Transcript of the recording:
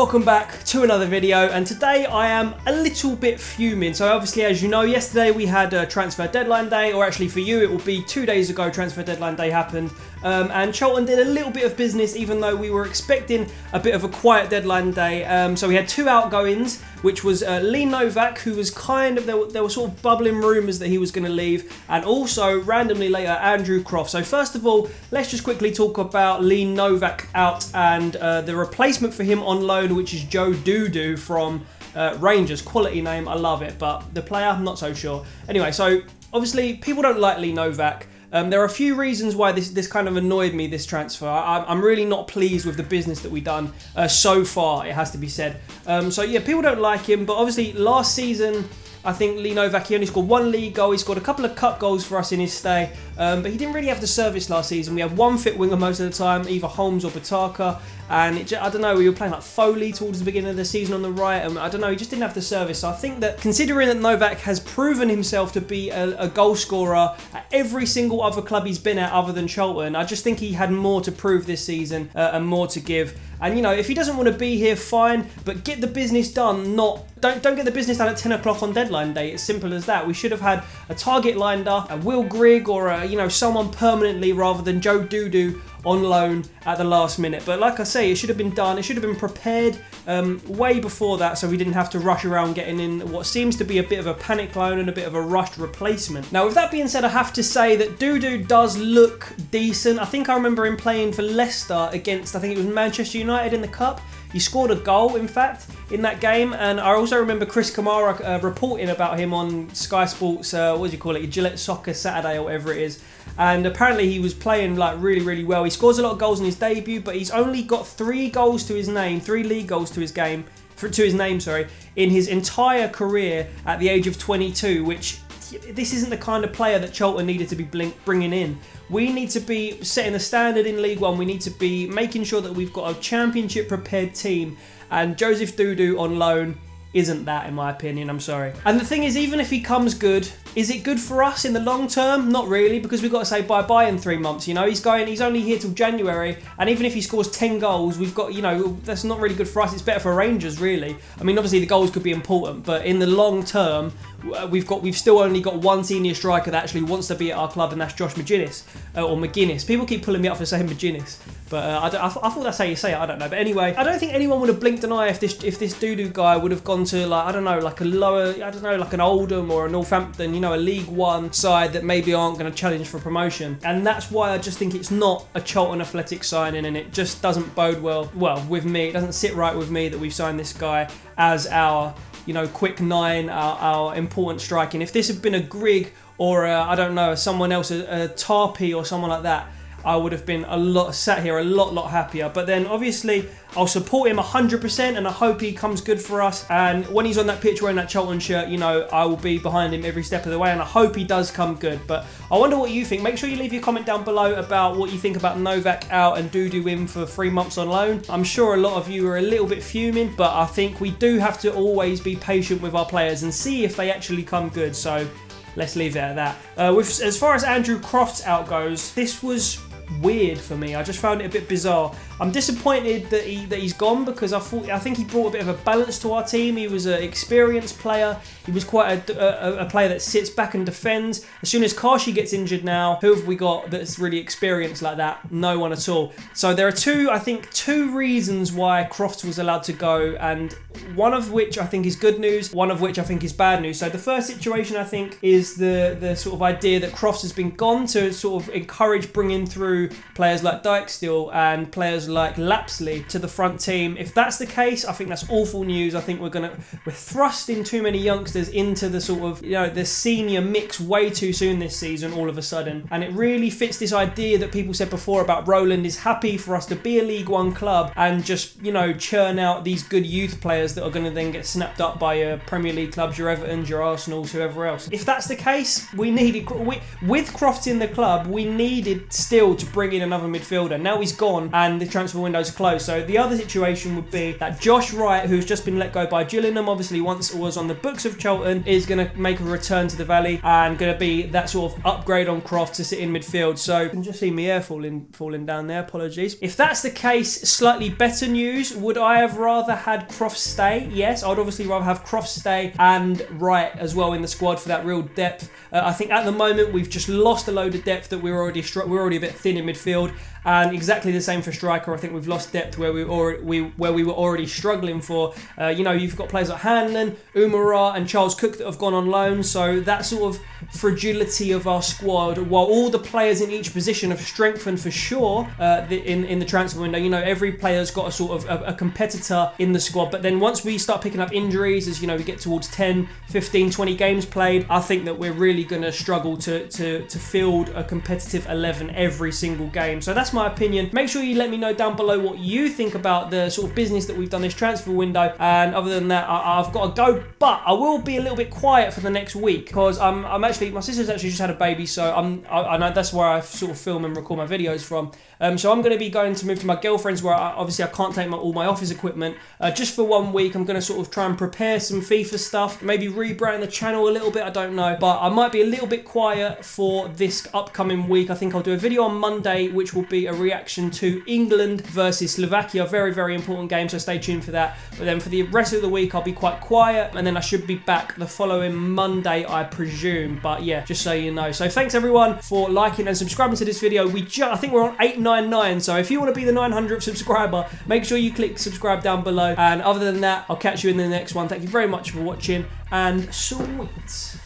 welcome back to another video, and today I am a little bit fuming. So obviously, as you know, yesterday we had a transfer deadline day, or actually for you it will be 2 days ago transfer deadline day happened, and Charlton did a little bit of business even though we were expecting a bit of a quiet deadline day. So we had 2 outgoings, which was Lee Novak, who was kind of, there were sort of bubbling rumours that he was going to leave, and also randomly later Andrew Crofts. So first of all, let's just quickly talk about Lee Novak out and the replacement for him on loan, which is Dodoo from Rangers. Quality name, I love it, but the player, I'm not so sure. Anyway, so obviously people don't like Lee Novak. There are a few reasons why this kind of annoyed me, this transfer. I'm really not pleased with the business that we've done so far, it has to be said. So yeah, people don't like him, but obviously last season, I think Lee Novak, he only scored 1 league goal. He scored a couple of cup goals for us in his stay, but he didn't really have the service last season. We had 1 fit winger most of the time, either Holmes or Bataka, and I don't know, we were playing like Foley towards the beginning of the season on the right, and I don't know, he just didn't have the service. So I think that considering that Novak has proven himself to be a goal scorer at every single other club he's been at other than Charlton, I just think he had more to prove this season and more to give. And you know, if he doesn't want to be here, fine, but get the business done. Don't get the business done at 10 o'clock on deadline day. It's simple as that. We should have had a target lined up, a Will Grigg, or you know, someone permanently rather than Dodoo on loan at the last minute. But like I say, it should have been done. It should have been prepared way before that, so we didn't have to rush around getting in what seems to be a bit of a panic loan and a bit of a rushed replacement. Now, with that being said, I have to say that Dodoo does look decent. I think I remember him playing for Leicester against, I think it was Manchester United in the Cup. He scored a goal, in fact, in that game. And I also remember Chris Kamara reporting about him on Sky Sports, what do you call it, Gillette Soccer Saturday or whatever it is. And apparently he was playing like really, really well. He scores a lot of goals in his debut, but he's only got 3 goals to his name, 3 league goals to his name, in his entire career at the age of 22, which this isn't the kind of player that Charlton needed to be bringing in. We need to be setting a standard in League One. We need to be making sure that we've got a championship prepared team, and Joseph Dodoo on loan isn't that, in my opinion. I'm sorry. And the thing is, even if he comes good, is it good for us in the long term? Not really, because we've got to say bye-bye in 3 months. You know, he's only here till January, and even if he scores 10 goals, we've got, you know, that's not really good for us. It's better for Rangers, really. I mean, obviously the goals could be important, but in the long term, we've still only got 1 senior striker that actually wants to be at our club, and that's Josh McGuinness, or McGuinness. People keep pulling me up for saying McGuinness, but I thought that's how you say it. I don't know. But anyway, I don't think anyone would have blinked an eye if this Dodoo guy would have gone to, like, I don't know, like a lower, I don't know, like an Oldham or a Northampton, you know, a League One side that maybe aren't going to challenge for promotion. And that's why I just think it's not a Charlton Athletic signing, and it just doesn't bode well with me. It doesn't sit right with me that we've signed this guy as our, you know, quick 9, our important striking. If this had been a Grigg or I don't know, someone else, a Tarpey or someone like that, I would have been sat here a lot happier. But then obviously I'll support him 100%, and I hope he comes good for us. And when he's on that pitch wearing that Charlton shirt, you know, I will be behind him every step of the way, and I hope he does come good. But I wonder what you think. Make sure you leave your comment down below about what you think about Novak out and Dodoo in for 3 months on loan. I'm sure a lot of you are a little bit fuming, but I think we do have to always be patient with our players and see if they actually come good. So let's leave it at that. As far as Andrew Crofts out goes, this was weird for me. I just found it a bit bizarre. I'm disappointed that he's gone, because I think he brought a bit of a balance to our team. He was an experienced player. He was quite a player that sits back and defends. As soon as Kashi gets injured now, who have we got that's really experienced like that? No one at all. So there are I think two reasons why Crofts was allowed to go, and one of which I think is good news, one of which I think is bad news. So the first situation, I think, is the sort of idea that Crofts has been gone to sort of encourage bringing through players like Dijksteel and players like Lapsley to the front team. If that's the case, I think that's awful news. I think we're thrusting too many youngsters into the sort of, you know, the senior mix way too soon this season all of a sudden. And it really fits this idea that people said before about Roland is happy for us to be a League One club and just, you know, churn out these good youth players that are going to then get snapped up by your Premier League clubs, your Evertons, your Arsenals, whoever else. If that's the case, with Crofts in the club, we needed still to bring bring in another midfielder. Now he's gone and the transfer window's closed. So the other situation would be that Josh Wright, who's just been let go by Gillingham, obviously once was on the books of Charlton, is going to make a return to the Valley and going to be that sort of upgrade on Crofts to sit in midfield. So you can just see my hair falling down there. Apologies. If that's the case, slightly better news. Would I have rather had Crofts stay? Yes, I'd obviously rather have Crofts stay and Wright as well in the squad for that real depth. I think at the moment we've just lost a load of depth that we're already a bit thin in midfield. And exactly the same for striker. I think we've lost depth where we were already struggling for. You know, you've got players like Hanlon, Umara and Charles Cook that have gone on loan. So that sort of fragility of our squad, while all the players in each position have strengthened for sure in the transfer window. You know, every player's got a sort of a competitor in the squad. But then once we start picking up injuries, as you know, we get towards 10, 15, 20 games played, I think that we're really going to struggle to field a competitive 11 every single game. So that's my opinion. Make sure you let me know down below what you think about the sort of business that we've done this transfer window. And other than that, I've got to go, but I will be a little bit quiet for the next week because I'm actually, my sister's actually just had a baby, so I know that's where I sort of film and record my videos from. So I'm going to be going to move to my girlfriend's where obviously I can't take all my office equipment. Just for 1 week, I'm going to sort of try and prepare some FIFA stuff, maybe rebrand the channel a little bit, I don't know. But I might be a little bit quiet for this upcoming week. I think I'll do a video on Monday, which will be a reaction to England versus Slovakia. Very, very important game, so stay tuned for that. But then for the rest of the week, I'll be quite quiet, and then I should be back the following Monday, I presume. But yeah, just so you know. So thanks everyone for liking and subscribing to this video. I think we're on 899, so if you want to be the 900th subscriber, make sure you click subscribe down below. And other than that, I'll catch you in the next one. Thank you very much for watching, and sweet.